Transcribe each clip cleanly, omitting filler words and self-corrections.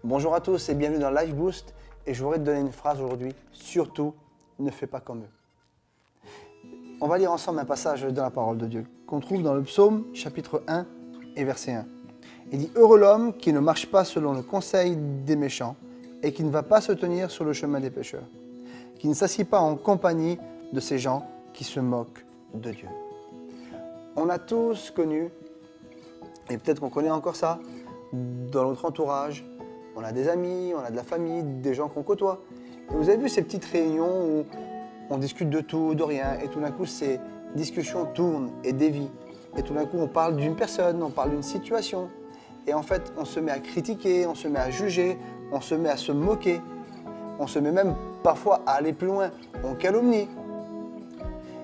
Bonjour à tous et bienvenue dans Life Boost. Et je voudrais te donner une phrase aujourd'hui. Surtout, ne fais pas comme eux. On va lire ensemble un passage de la parole de Dieu qu'on trouve dans le psaume chapitre 1 et verset 1. Il dit « Heureux l'homme qui ne marche pas selon le conseil des méchants et qui ne va pas se tenir sur le chemin des pécheurs, qui ne s'assied pas en compagnie de ces gens qui se moquent de Dieu. » On a tous connu, et peut-être qu'on connaît encore ça, dans notre entourage, on a des amis, on a de la famille, des gens qu'on côtoie. Et vous avez vu ces petites réunions où on discute de tout, de rien, et tout d'un coup ces discussions tournent et dévient. Et tout d'un coup on parle d'une personne, on parle d'une situation. Et en fait on se met à critiquer, on se met à juger, on se met à se moquer. On se met même parfois à aller plus loin, on calomnie.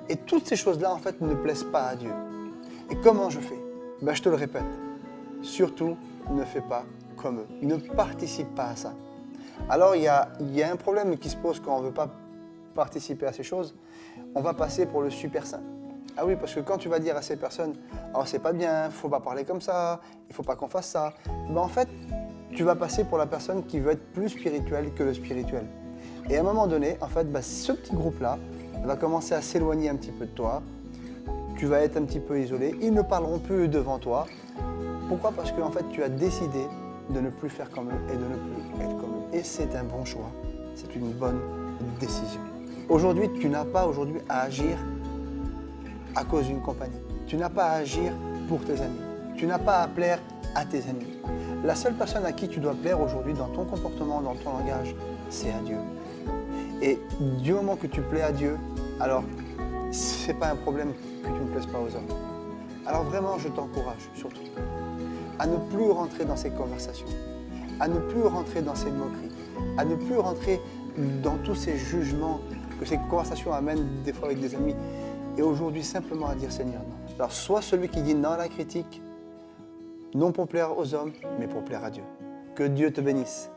Et toutes ces choses-là en fait ne plaisent pas à Dieu. Et comment je fais? Je te le répète, surtout ne fais pas comme eux. Ne participe pas à ça. Alors il y a un problème qui se pose quand on ne veut pas participer à ces choses. On va passer pour le super saint. Ah oui, parce que quand tu vas dire à ces personnes « Oh, c'est pas bien, il ne faut pas parler comme ça, il ne faut pas qu'on fasse ça », en fait, tu vas passer pour la personne qui veut être plus spirituelle que le spirituel. Et à un moment donné, en fait, ce petit groupe-là va commencer à s'éloigner un petit peu de toi. Tu vas être un petit peu isolé. Ils ne parleront plus devant toi. Pourquoi? Parce que en fait, tu as décidé de ne plus faire comme eux et de ne plus être comme eux. Et c'est un bon choix. C'est une bonne décision. Aujourd'hui, tu n'as pas à agir à cause d'une compagnie. Tu n'as pas à agir pour tes amis. Tu n'as pas à plaire à tes amis. La seule personne à qui tu dois plaire aujourd'hui dans ton comportement, dans ton langage, c'est à Dieu. Et du moment que tu plais à Dieu, alors ce n'est pas un problème que tu ne plaises pas aux hommes. Alors vraiment, je t'encourage surtout à ne plus rentrer dans ces conversations, à ne plus rentrer dans ces moqueries, à ne plus rentrer dans tous ces jugements que ces conversations amènent des fois avec des amis. Et aujourd'hui, simplement à dire Seigneur, non. Alors sois celui qui dit non à la critique, non pour plaire aux hommes, mais pour plaire à Dieu. Que Dieu te bénisse.